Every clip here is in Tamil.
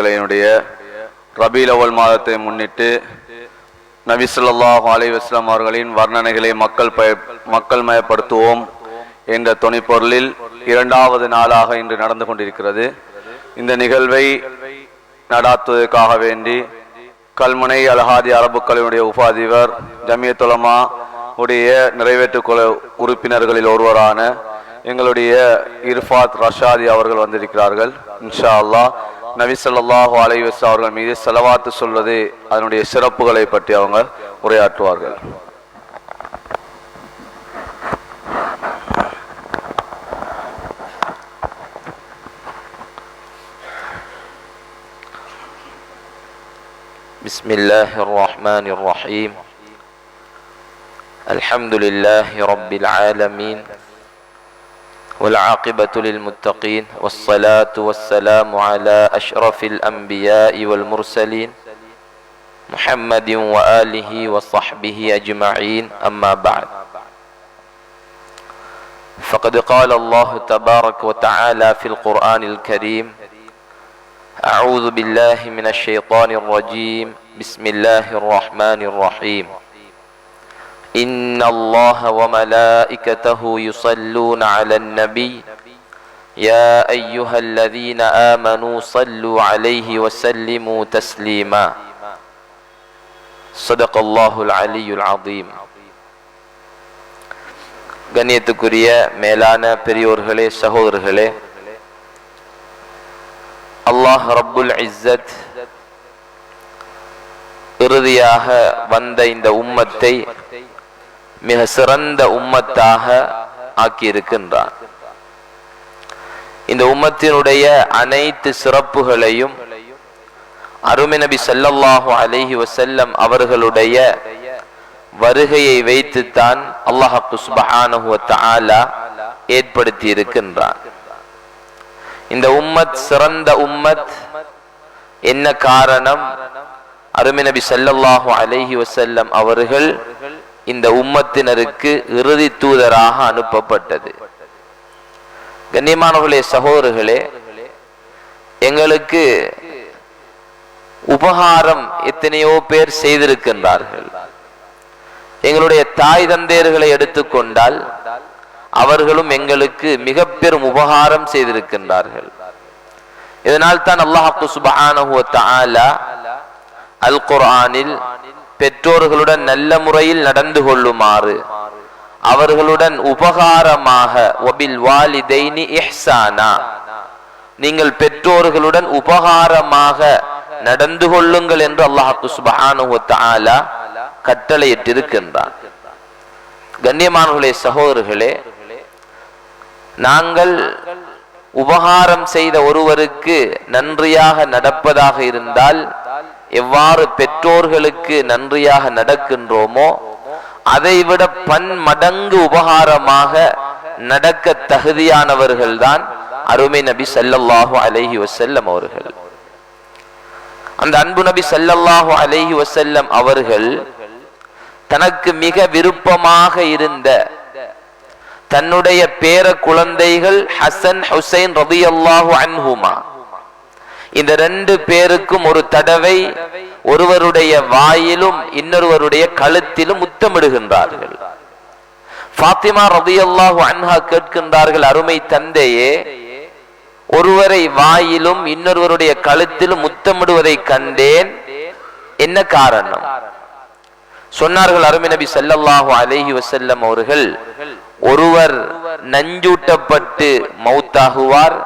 கிளையினுடைய ரபீல் அவ்வல் மாதத்தை முன்னிட்டு நபி ஸல்லல்லாஹு அலைஹி வஸல்லம் அவர்களின் வர்ணனைகளை மக்கள் மயப்படுத்துவோம் என்ற துணைப்பொருளில் இரண்டாவது நாளாக இன்று நடந்து கொண்டிருக்கிறது. இந்த நிகழ்வை நடாத்துவதற்காக வேண்டி கல்முனை அல்ஹாதி அரபுக்களினுடைய உபாதிபர் ஜமியத்துல் உலமா உடைய நிறைவேற்றுக்குழு உறுப்பினர்களில் ஒருவரான எங்களுடைய இர்ஃபாத் ரஷாதி அவர்கள் வந்திருக்கிறார்கள். இன்ஷா அல்லாஹ் நபி ஸல்லல்லாஹு அலைஹி வஸல்லம் அவர்கள் மீது ஸலவாத்து சொல்வது அதனுடைய சிறப்புகளை பற்றி அவங்க உரையாற்றுவார்கள். பிஸ்மில்லாஹிர் ரஹ்மானிர் ரஹீம். அல்ஹம்துலில்லாஹி ரப்பில் ஆலமீன். والعاقبة للمتقين والصلاة والسلام على أشرف الأنبياء والمرسلين محمد وآله وصحبه أجمعين. أما بعد، فقد قال الله تبارك وتعالى في القرآن الكريم: أعوذ بالله من الشيطان الرجيم. بسم الله الرحمن الرحيم. إن الله وملائكته يصلون على النبي يا أيها الذين آمنوا صلوا عليه وسلموا تسليما. صدق الله العلي العظيم. கண்ணியத்துக்குரிய மேலான பெரியோர்களே, சகோதரர்களே, அல்லாஹ் ரப்புல் இஸ்ஸத் இறுதியாக வந்த இந்த உம்மத்தை மிக சிறந்த உம்மத்தாக ஆக்கியிருக்கின்றான். இந்த உம்மத்தினுடைய அனைத்து சிறப்புகளையும் அருமை நபி ஸல்லல்லாஹு அலைஹி வஸல்லம் அவர்களுடைய வருகையை வைத்துத்தான் அல்லாஹ் சுப்ஹானஹு வ தஆலா ஏற்படுத்தி இருக்கின்றான். இந்த உம்மத் சிறந்த உம்மத். என்ன காரணம்? அருமை நபி ஸல்லல்லாஹு அலைஹி வஸல்லம் அவர்கள் இந்த உம்மத்தினருக்கு இறுதி தூதராக அனுப்பப்பட்டது. கண்ணியமானவர்களே, சகோதரர்களே, எங்களுக்கு உபகாரம் எத்தனையோ பேர் செய்திருக்கின்றார்கள். எங்களுடைய தாய் தந்தையர்களை எடுத்துக்கொண்டால் அவர்களும் எங்களுக்கு மிக பெரும் உபகாரம் செய்திருக்கின்றார்கள். இதனால் தான் அல்லாஹ் சுப்ஹானஹு வ தஆலா அல் குர்ஆனில் பெற்றோர்களுடன் நல்ல முறையில் நடந்து கொள்ளுமாறு, அவர்களுடன் உபகாரமாக வபில் வாலிதைனி இஹ்சானா, நீங்கள் பெற்றோர்களுடன் உபகாரமாக நடந்து கொள்ளுங்கள் என்று அல்லாஹ் சுப்ஹானஹு வ தஆலா கட்டளையிட்டிருக்கின்றான். கண்ணியமானவர்களே, சகோதரர்களே, நாங்கள் உபகாரம் செய்த ஒருவருக்கு நன்றியாக நடப்பதாக இருந்தால் எவ்வாறு பெற்றோர்களுக்கு நன்றியாக நடக்கின்றோமோ அதைவிட பன்மடங்கு உபகாரமாக நடக்க தகுதியானவர்கள் தான் அருமை நபி ஸல்லல்லாஹு அலைஹி வஸல்லம் அவர்கள். அந்த அன்பு நபி ஸல்லல்லாஹு அலைஹி வஸல்லம் அவர்கள் தனக்கு மிக விருப்பமாக இருந்த தன்னுடைய பேர குழந்தைகள் ஹசன் ஹுசைன் ரலியல்லாஹு அன்ஹுமா, இந்த ரெண்டு பேருக்கும் ஒரு தடவை ஒருவருடைய வாயிலும் இன்னொருவருடைய கழுத்திலும் முத்தமிடுகின்றார்கள். ஃபாத்திமா ரலியல்லாஹு அன்ஹா கேட்கின்றார்கள், அருமை தந்தையே, ஒருவரை வாயிலும் இன்னொருவருடைய கழுத்திலும் முத்தமிடுவதை கண்டேன், என்ன காரணம்? சொன்னார்கள் அருமை நபி ஸல்லல்லாஹு அலைஹி வஸல்லம் அவர்கள், ஒருவர் நஞ்சூட்டப்பட்டு மௌத்தாகுவார்,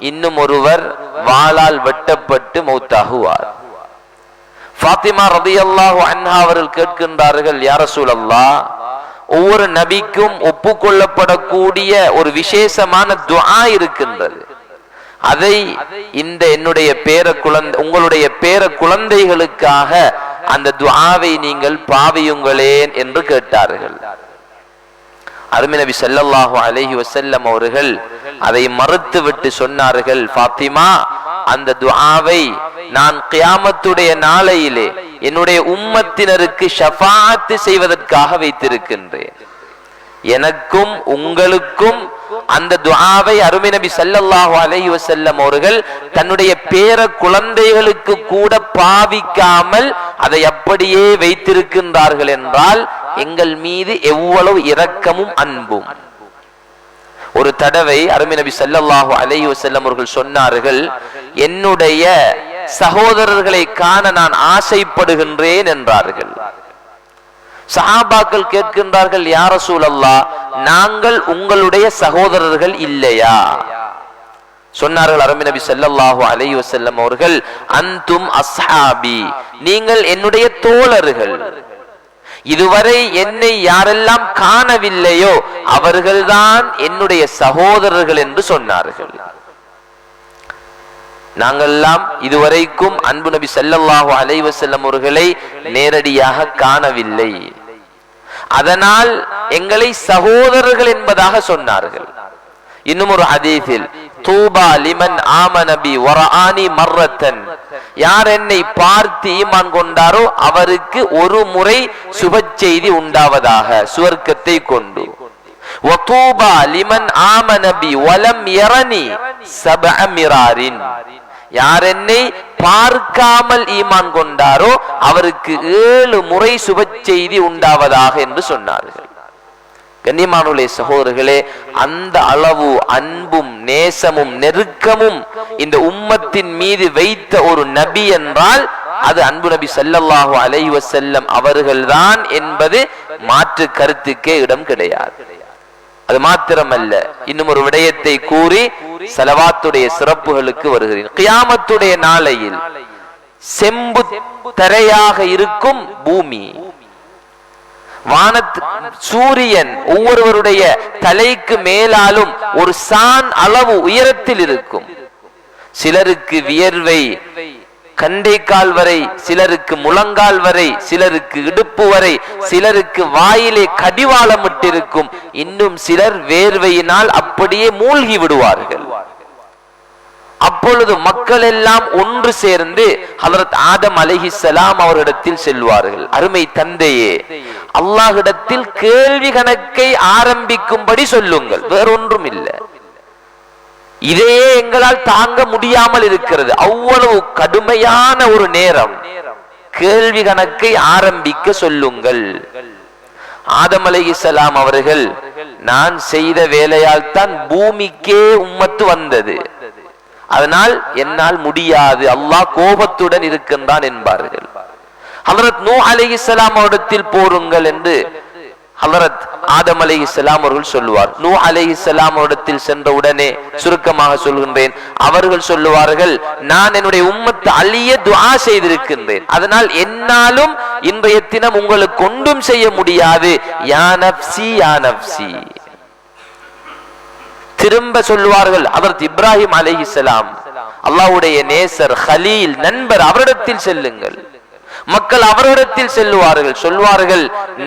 இன்னும் ஒருவர் வாளால் வெட்டப்பட்டு மௌத்தாகுவார். ஃபாத்திமா ரலியல்லாஹு அன்ஹா அவர்கள் கேட்கின்றார்கள், யா ரசூலல்லாஹ், ஒவ்வொரு நபிக்கும் ஒப்புக்கொள்ளப்படக்கூடிய ஒரு விசேஷமான துஆ இருக்கின்றது, அதை இந்த என்னுடைய உங்களுடைய பேர குழந்தைகளுக்காக அந்த துஆவை நீங்கள் பாவியுங்களேன் என்று கேட்டார்கள். அருமை நபி ஸல்லல்லாஹு அலைஹி வஸல்லம் அவர்கள் அதை மறுத்துவிட்டு சொன்னார்கள், ஃபாத்திமா, அந்த துஆவை நான் கியாமத்துடைய நாளையிலே என்னுடைய உம்மத்தினருக்கு ஷஃபாஅத் செய்வதற்காக வைத்திருக்கின்றேன். எனக்கும் உங்களுக்கும் அந்த துஆவை அருமை நபி ஸல்லல்லாஹு அலைஹி வஸல்லம் அவர்கள் தன்னுடைய பேர குழந்தைகளுக்கு கூட பாவிக்காமல் அதை அப்படியே வைத்திருக்கின்றார்கள் என்றால் எங்கள் மீது எவ்வளவு இரக்கமும் அன்பும். ஒரு தடவை அருமை நபி ஸல்லல்லாஹு அலைஹி வஸல்லம் அவர்கள் சொன்னார்கள், என்னுடைய சகோதரர்களை காண நான் ஆசைப்படுகின்றேன் என்றார்கள். சஹாபாக்கள் கேட்கின்றார்கள், யா ரசூலல்லாஹ், நாங்கள் உங்களுடைய சகோதரர்கள் இல்லையா? சொன்னார்கள் அருமை நபி ஸல்லல்லாஹு அலைஹி வஸல்லம் அவர்கள், அன்தும் அஸ்ஹாபி, நீங்கள் என்னுடைய தோழர்கள். இதுவரை என்னை யாரெல்லாம் காணவில்லையோ அவர்கள்தான் என்னுடைய சகோதரர்கள் என்று சொன்னார்கள். நாங்கெல்லாம் இதுவரைக்கும் அன்பு நபி ஸல்லல்லாஹு அலைஹி வஸல்லம் அவர்களை நேரடியாக காணவில்லை, அதனால் எங்களை சகோதரர்கள் என்பதாக சொன்னார்கள். இன்னும் ஒரு ஹதீஸில், தூபா லிமன் ஆமன பி வரஆனி மர்ரத்தன், யார் என்னை பார்த்து ஈமான் கொண்டாரோ அவருக்கு ஒரு முறை சுப செய்தி உண்டாவதாக சுவர்க்கத்தை கொண்டு. வதூபா லிமன் ஆமன பி வலம் யரனி சபஅ மிராரின், யார் என்னை பார்க்காமல் ஈமான் கொண்டாரோ அவருக்கு 7 முறை சுப செய்தி உண்டாவதாக என்று சொன்னார்கள். கண்ணியமானவர்களே, சகோதரர்களே, அந்த அளவு அன்பும் நேசமும் நெருக்கமும் இந்த உம்மத்தின் மீது வைத்த ஒரு நபி என்றால் அது அன்பு நபி ஸல்லல்லாஹு அலைஹி வஸல்லம் அவர்கள்தான் என்பது மாற்று கருத்துக்கே இடம் கிடையாது. அது மாத்திரமல்ல, இன்னும் ஒரு விடயத்தை கூறி ஸலவாத்துடைய சிறப்புகளுக்கு வருகிறேன். கியாமத்துடைய நாளையில் செம்பு தரையாக இருக்கும் பூமி, வானத்து சூரியன் ஒவ்வொருவருடைய தலைக்கு மேலாலும் ஒரு சான் அளவு உயரத்தில் இருக்கும். சிலருக்கு வியர்வை கண்டைக்கால் வரை, சிலருக்கு முழங்கால் வரை, சிலருக்கு இடுப்பு வரை, சிலருக்கு வாயிலே கடிவாளம் விட்டிருக்கும், இன்னும் சிலர் வேர்வையினால் அப்படியே மூழ்கி விடுவார்கள். அப்பொழுது மக்கள் எல்லாம் ஒன்று சேர்ந்து ஹஜ்ரத் ஆதம் அலைஹிஸ்ஸலாம் அவரிடத்தில் செல்வார்கள். அருமை தந்தையே, அல்லாஹ்விடத்தில் கேள்வி கணக்கை ஆரம்பிக்கும்படி சொல்லுங்கள், வேறொன்றும் இல்லை. இதையே எங்களால் தாங்க முடியாமல் இருக்கிறது. அவ்வளவு கடுமையான ஒரு நேரம், கேள்வி கணக்கை ஆரம்பிக்க சொல்லுங்கள். ஆதம் அலைஹிஸ்ஸலாம் அவர்கள், நான் செய்த வேலையால் தான் பூமிக்கே உம்மத்து வந்தது, அதனால் என்னால் முடியாது, அல்லாஹ் கோபத்துடன் இருக்கின்றான் என்பார்கள். ஹஜ்ரத் நூஹ் அலைஹிஸ்ஸலாம் அவரிடத்தில் போருங்கள் என்று ஹஜ்ரத் ஆதம் அலைஹிஸ்ஸலாம் அவர்கள் சொல்லுவார். நூஹ் அலைஹிஸ்ஸலாம் அவரிடத்தில் சென்ற உடனே, சுருக்கமாக சொல்கின்றேன், அவர்கள் சொல்லுவார்கள், நான் என்னுடைய உம்மத்து அழிய துஆ செய்திருக்கின்றேன், அதனால் என்னாலும் இன்றைய தினம் உங்களுக்கு ஒன்றும் செய்ய முடியாது, யா நஃப்ஸி யா நஃப்ஸி. திரும்ப சொல்லுவார்கள் ஹஜ்ரத் இப்ராஹிம் அலைஹிஸ்ஸலாம், அல்லாஹ்வுடைய நேசர், கலீல், நண்பர், அவரிடத்தில் செல்லுங்கள். மக்கள் அவரிடத்தில் செல்லுவார்கள், சொல்வார்கள்,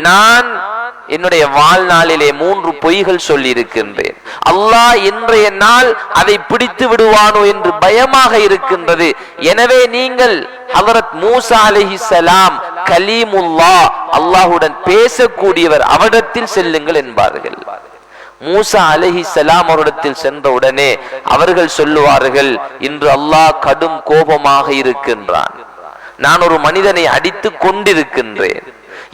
நான் என்னுடைய வாழ்நாளிலே 3 பொய்கள் சொல்லி இருக்கின்றேன், அல்லாஹ் இன்றைய நாள் அதை பிடித்து விடுவானோ என்று பயமாக இருக்கின்றது, எனவே நீங்கள் ஹஜ்ரத் மூசா அலைஹிஸ்ஸலாம் கலீமுல்லாஹ், அல்லாஹ்வுடன் பேசக்கூடியவர், அவரிடத்தில் செல்லுங்கள் என்பார்கள். மூசா அலைஹிஸ்ஸலாம் அவரிடத்தில் சென்ற உடனே அவர்கள் சொல்லுவார்கள், இன்று அல்லாஹ் கடும் கோபமாக இருக்கின்றான், நான் ஒரு மனிதனை அடித்து கொண்டிருக்கின்றேன்,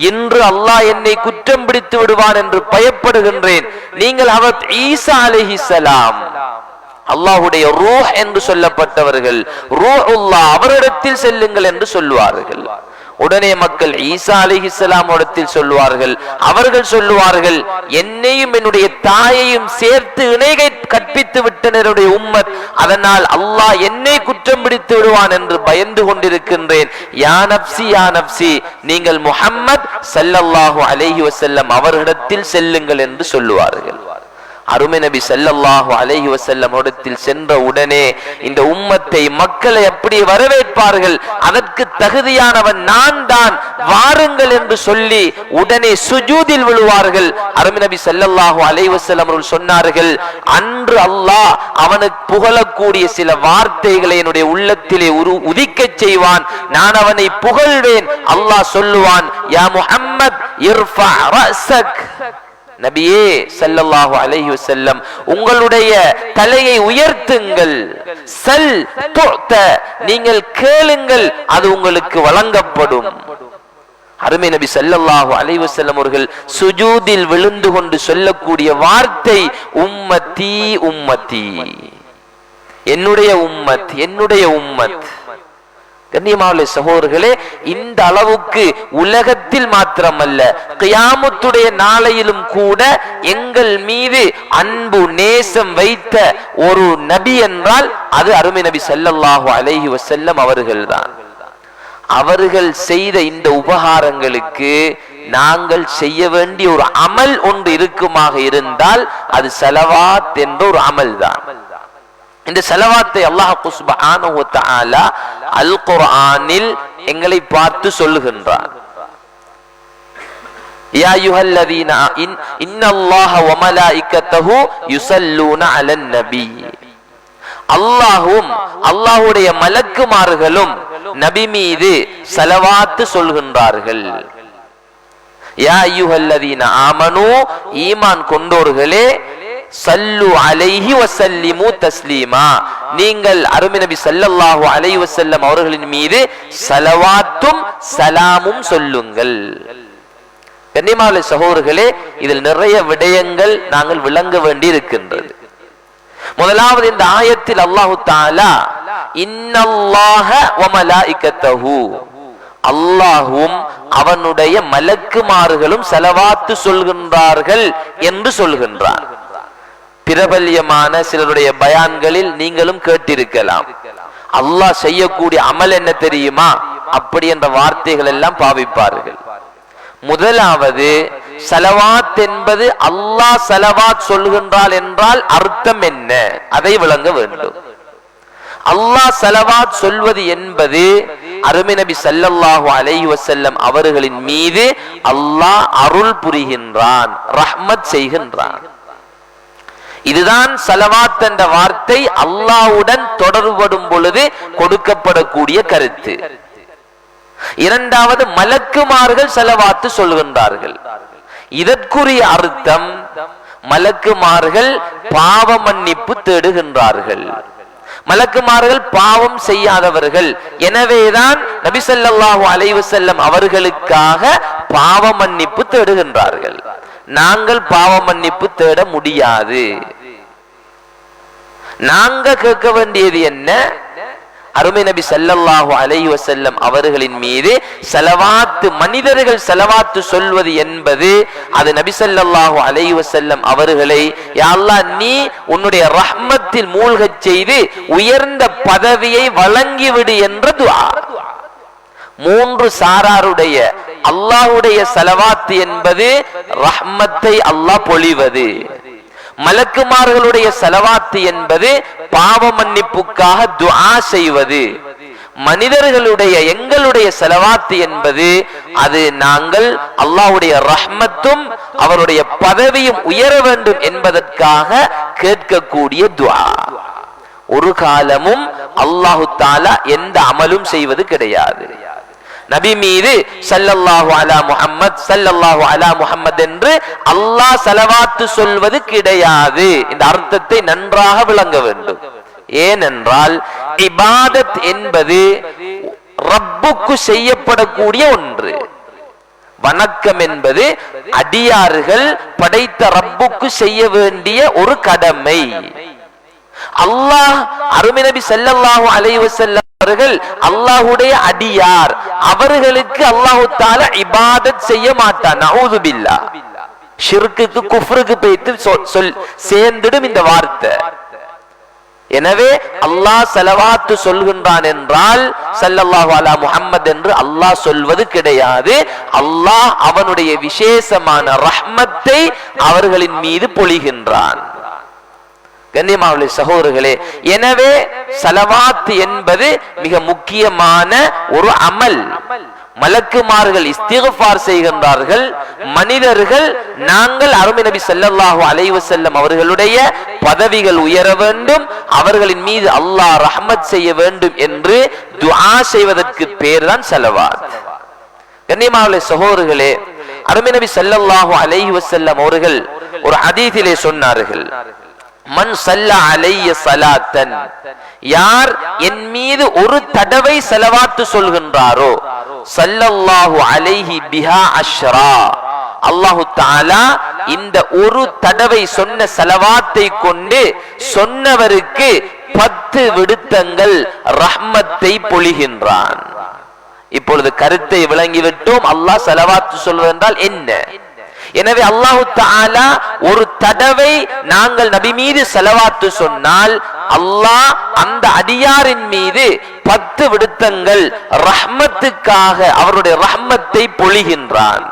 இன்று அல்லாஹ் என்னை குற்றம் பிடித்து விடுவான் என்று பயப்படுகின்றேன். நீங்கள் ஹஜ்ரத் ஈசா அலைஹிஸ்ஸலாம், அல்லாஹ்வுடைய ரூஹ் என்று சொல்லப்பட்டவர்கள், ரூஹுல்லாஹ், அவரிடத்தில் செல்லுங்கள் என்று சொல்லுவார்கள். உடனே மக்கள் ஈசா அலைஹிஸ்ஸலாம் இடத்தில் சொல்லுவார்கள். அவர்கள் சொல்லுவார்கள், என்னையும் என்னுடைய தாயையும் சேர்த்து இணை கற்பித்து விட்டனருடைய உம்மத், அதனால் அல்லாஹ் என்னை குற்றம் பிடித்து விடுவான் என்று பயந்து கொண்டிருக்கின்றேன். யா நஃப்ஸி யா நஃப்ஸி, நீங்கள் முஹம்மத் ஸல்லல்லாஹு அலைஹி வஸல்லம் அவர்களிடத்தில் செல்லுங்கள் என்று சொல்லுவார்கள். அருமை நபி ஸல்லல்லாஹு அலைஹி வஸல்லம் இடத்தில் சென்ற உடனே இந்த உம்மத்தை, மக்களை எப்படி வரவேற்பார்கள், அதற்கு தகுதியானவன் நான் தான், வாருங்கள் என்று சொல்லி உடனே சுஜூதில் விழுவார்கள். அருமை நபி ஸல்லல்லாஹு அலைஹி வஸல்லம் அவர்கள் சொன்னார்கள், அன்று அல்லாஹ் அவனுக்கு புகழக்கூடிய சில வார்த்தைகளை என்னுடைய உள்ளத்திலே உதிக்கச் செய்வான், நான் அவனை புகழ்வேன். அல்லாஹ் சொல்லுவான், யா முஹம்மத் இர்ஃபா ரஅஸக், நபியே ஸல்லல்லாஹு அலைஹி வஸல்லம், உங்களுடைய தலையை உயர்த்துங்கள். சல் துஅத, நீங்கள் கேளுங்கள், அது உங்களுக்கு வழங்கப்படும். அருமை நபி ஸல்லல்லாஹு அலைஹி வஸல்லம் அவர்கள் சுஜூதில் விழுந்து கொண்டு சொல்லக்கூடிய வார்த்தை உம்மத்தி உம்மத்தி, என்னுடைய உம்மத், என்னுடைய உம்மத். கண்ணியமான சகோதரர்களே, இந்த அளவுக்கு உலகத்தில் மாத்திரமல்ல கியாமத்துடைய நாளையிலும் கூட எங்கள் மீது அன்பு நேசம் வைத்த ஒரு நபி என்றால் அது அருமை நபி ஸல்லல்லாஹு அலைஹி வஸல்லம் அவர்கள்தான். அவர்கள் செய்த இந்த உபகாரங்களுக்கு நாங்கள் செய்ய வேண்டிய ஒரு அமல் ஒன்று இருக்குமாக இருந்தால் அது ஸலவாத் என்ற ஒரு அமல் தான். இந்த ஸலவாத்தை அல்லாஹ் சுப்ஹானஹு வ தஆலா அல் குர்ஆனில் எங்களை பார்த்து சொல்லுகின்றார். யா அய்யுஹல்லதீன இன்னல்லாஹ வ மலாயிகத்தஹு யுஸல்லூன அலன் நபி, அல்லாஹ்வும் அல்லாஹ்வுடைய மலக்குமார்களும் நபி மீது ஸலவாத் சொல்கின்றார்கள். யா அய்யுஹல்லதீன ஆமனூ, ஈமான் கொண்டோர்களே, சல்லு அலைஹி வஸல்லிமு தஸ்லீமா, நீங்கள் அருமை நபி ஸல்லல்லாஹு அலைஹி வஸல்லம் அவர்களின் மீது ஸலவாத்தும் சலாமும் சொல்லுங்கள். கண்ணியமான சகோதரர்களே, இதில் நிறைய விடயங்கள் நாங்கள் விளங்க வேண்டி இருக்கின்றது. முதலாவது, இந்த ஆயத்தில் அல்லாஹு தஆலா இன்னல்லாஹ வ மலாயிகத்தஹு, அல்லாஹ்வும் அவனுடைய மலக்குமார்களும் ஸலவாத்து சொல்கின்றார்கள் என்று சொல்கின்றார். பிரபல்யமான சிலருடைய பயான்களில் நீங்களும் கேட்டிருக்கலாம், அல்லாஹ் செய்யக்கூடிய அமல் என்ன தெரியுமா, அப்படி என்ற வார்த்தைகள் எல்லாம் பாவிப்பார்கள். முதலாவது, ஸலவாத் என்பது அல்லாஹ் ஸலவாத் சொல்கின்றால் என்றால் அர்த்தம் என்ன, அதை விளங்க வேண்டும். அல்லாஹ் ஸலவாத் சொல்வது என்பது அருமை நபி ஸல்லல்லாஹு அலைஹி வஸல்லம் அவர்களின் மீது அல்லாஹ் அருள் புரிகின்றான், ரஹ்மத் செய்கின்றான். இதுதான் ஸலவாத் என்ற வார்த்தை அல்லாஹ்வுடன் தொடர்படும் பொழுது கொடுக்கப்படக்கூடிய கருத்து. இரண்டாவது, மலக்குமார்கள் ஸலவாத் சொல்கின்றார்கள். இதற்குரிய அர்த்தம், மலக்குமார்கள் பாவ மன்னிப்பு தேடுகின்றார்கள். மலக்குமார்கள் பாவம் செய்யாதவர்கள், எனவேதான் நபி ஸல்லல்லாஹு அலைஹி வஸல்லம் அவர்களுக்காக பாவ மன்னிப்பு தேடுகின்றார்கள். நாங்கள் பாவ மன்னிப்பு தேட முடியாது. நாங்க கேட்க வேண்டியது என்ன, அருமை நபி ஸல்லல்லாஹு அலைஹி வஸல்லம் அவர்களின் மீது ஸலவாத், மனிதர்கள் ஸலவாத் சொல்வது என்பது அது நபி ஸல்லல்லாஹு அலைஹி வஸல்லம் அவர்களை யா அல்லாஹ் நீ உன்னுடைய ரஹ்மத்தில் மூழ்கச் செய்து உயர்ந்த பதவியை வழங்கிவிடு என்ற துஆ. மூன்று சாராருடைய அல்லாஹ்வுடைய ஸலவாத் என்பது ரஹ்மத்தை அல்லாஹ் பொழிவது, மலக்குமார்களுடைய ஸலவாத் என்பது பாவ மன்னிப்புக்காக துஆ செய்வது, மனிதர்களுடைய எங்களுடைய ஸலவாத் என்பது அது நாங்கள் அல்லாஹ்வுடைய ரஹ்மத்தும் அவருடைய பதவியும் உயர வேண்டும் என்பதற்காக கேட்கக்கூடிய துஆ. ஒரு காலமும் அல்லாஹு தஆலா எந்த அமலும் செய்வது கிடையாது. நபி மீது ஸல்லல்லாஹு அலா முஹம்மத் ஸல்லல்லாஹு அலா முஹம்மத் என்று அல்லாஹ் ஸலவாத் சொல்வது கிடையாது. இந்த அர்த்தத்தை நன்றாக விளங்க வேண்டும். ஏனென்றால் இபாதத் என்பது ரப்புக்கு செய்யப்படக்கூடிய ஒன்று. வணக்கம் என்பது அடியார்கள் படைத்த ரப்புக்கு செய்ய வேண்டிய ஒரு கடமை. அல்லாஹ் அருமை நபி ஸல்லல்லாஹு அலைஹி வஸல்லம் அவர்கள் அல்லாஹ்வுடைய அடியார், அவர்களுக்கு அல்லாஹ் தஆலா இபாதத் செய்ய மாட்டான். நஊது பில்லாஹ். ஷிர்க்குக்கு குஃப்ருக்கு போய்த்து சேர்ந்திடும் இந்த வார்த்தை. எனவே அல்லாஹ் ஸலவாத் சொல்கின்றான் என்றால் ஸல்லல்லாஹு அலா முஹம்மத் என்று அல்லாஹ் சொல்வது கிடையாது. அல்லாஹ் அவனுடைய விசேஷமான ரஹ்மத்தை அவர்களின் மீது பொழிகின்றான். கண்ணியமான சகோதரர்களே, எனவே ஸலவாத் என்பது மிக முக்கியமான ஒரு அமல். மலக்குமார்கள் இஸ்திக்ஃபார் செய்கின்றார்கள், மனிதர்கள் நாங்கள் அருமை நபி ஸல்லல்லாஹு அலைஹி வஸல்லம் அவர்களுடைய பதவிகள் உயர வேண்டும், அவர்களின் மீது அல்லாஹ் ரஹ்மத் செய்ய வேண்டும் என்று துஆ செய்வதற்கு பேர் தான் ஸலவாத். கண்ணியமான சகோதரர்களே, அருமை நபி ஸல்லல்லாஹு அலைஹி வஸல்லம் அவர்கள் ஒரு ஹதீஸிலே சொன்னார்கள், மன் ஸல்லா அலைய ஸலாத்தன், யார் என் மீது ஒரு தடவை ஸலவாத்து சொல்கின்றாரோ, ஸல்லல்லாஹு அலைஹி பிஹா அஷ்ரா, அல்லாஹு தஆலா இந்த ஒரு தடவை சொன்ன ஸலவாத்தை கொண்டு சொன்னவருக்கு 10 விடுத்தங்கள் ரஹ்மத்தை பொழிகின்றான். இப்பொழுது கருத்தை விளங்கிவிட்டோம். அல்லாஹ் ஸலவாத்து சொல்வதென்றால் என்ன? எனவே அல்லாஹு தஆலா ஒரு தடவை நாங்கள் நபி மீது ஸலவாத்து சொன்னால் அல்லாஹ் அந்த அடியாரின் மீது 10 விடுத்தங்கள் ரஹ்மத்துக்காக அவருடைய ரஹ்மத்தை பொழிகின்றான்.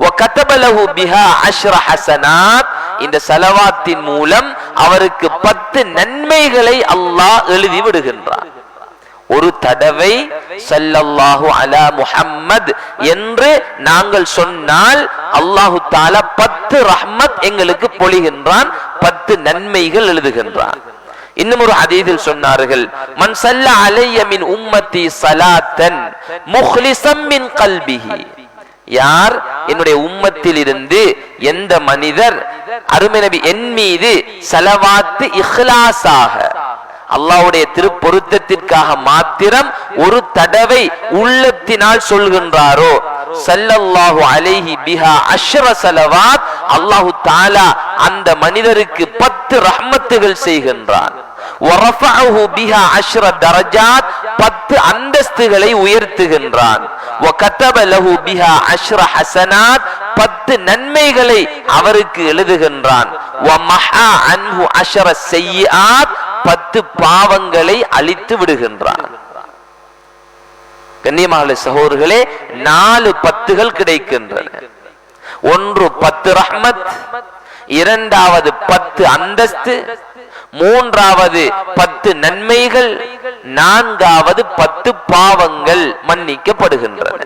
وَكَتَبَ لَهُ بِهَا 10 حَسَنَاتٍ, இந்த ஸலவாத்தின் மூலம் அவருக்கு 10 நன்மைகளை அல்லாஹ் எழுதி விடுகின்றான். ஒரு தடவை ஸல்லல்லாஹு அலா முஹம்மத் என்று நாங்கள் சொன்னால் அல்லாஹு தஆலா 10 ரஹ்மத் எங்களுக்கு பொழிகின்றான், 10 நன்மைகள் எழுதுகின்றான். இன்னும் ஒரு ஹதீஸில் சொன்னார்கள், மன் ஸல்லா அலைய மின் உம்மத்தி ஸலாத்தன் முக்லிஸம் மின் கல்பிஹி, யார் என்னுடைய உம்மத்தில் இருந்து எந்த மனிதர் அருமை நபி என் மீது ஸலவாத்து இஹ்லாஸாக அல்லாஹ்வுடைய திருப்பொருத்தத்திற்காக மாத்திரம் ஒரு தடவை உள்ளத்தினால் சொல்கின்றாரோ, ஸல்லல்லாஹு அலைஹி பிஹா 10 ஸலவாத், அல்லாஹ் தஆலா அந்த மனிதருக்கு 10 ரஹ்மத்துகள் செய்கின்றான். வரஃபஅஹு பிஹா 10 தரஜாத், 10 அந்தஸ்துகளை உயர்த்துகின்றான். வகதப லஹு பிஹா 10 ஹஸனாத், 10 நன்மைகளை அவருக்கு எழுதுகின்றான். வமஹா அன்ஹு 10 ஸய்யிஆத், 10 பாவங்களை அழித்து விடுகின்றான். கண்ணியமான சகோதரர்களே, 4 10கள் கிடைக்கின்றன. ஒன்று 10 ரஹ்மத், இரண்டாவது 10 அந்தஸ்து, மூன்றாவது 10 நன்மைகள், நான்காவது 10 பாவங்கள் மன்னிக்கப்படுகின்றன.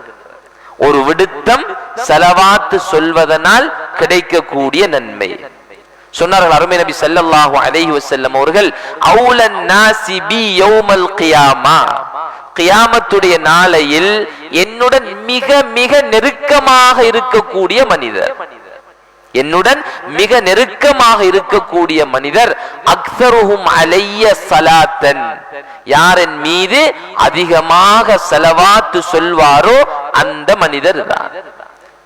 ஒரு விடுத்தம் ஸலவாத்து சொல்வதனால் கிடைக்கக்கூடிய நன்மை. சொன்னார்கள் அருமை நபி ஸல்லல்லாஹு அலைஹி வஸல்லம் அவர்கள், அவுலன் நாஸி பி யௌமல் கியாமா, கியாமத்துடைய நாளையில் என்னுடன் மிக மிக நெருக்கமாக இருக்கக்கூடிய மனிதர், என்னுடன் மிக நெருக்கமாக இருக்கக்கூடிய மனிதர், அக்ஸருஹும் அலைய ஸலாத்தன், யார் என் மீது அதிகமாக ஸலவாத்து சொல்வாரோ அந்த மனிதர் தான்.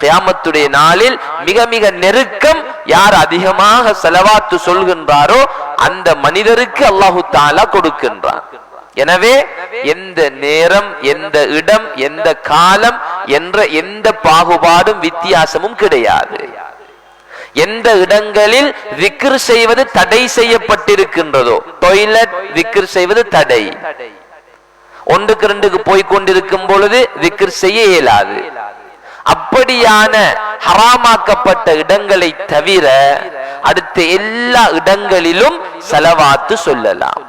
கியாமத்துடைய நாளில் மிக மிக நெருக்கம் யார் அதிகமாக ஸலவாத்து சொல்கின்றாரோ அந்த மனிதருக்கு அல்லாஹு தஆலா கொடுக்கின்றான். எனவே எந்த நேரம், எந்த இடம், எந்த காலம் என்ற எந்த பாகுபாடும் வித்தியாசமும் கிடையாது. எந்த இடங்களில் விக்ர் செய்வது தடை செய்யப்பட்டிருக்கின்றதோ, டாய்லெட் விக்ர் செய்வது தடை, 1க்கு 2க்கு போய் கொண்டிருக்கும் பொழுது விக்ர் செய்ய இயலாது. அப்படியான ஹராமாக்கப்பட்ட இடங்களை தவிர அடுத்த எல்லா இடங்களிலும் ஸலவாத்து சொல்லலாம்.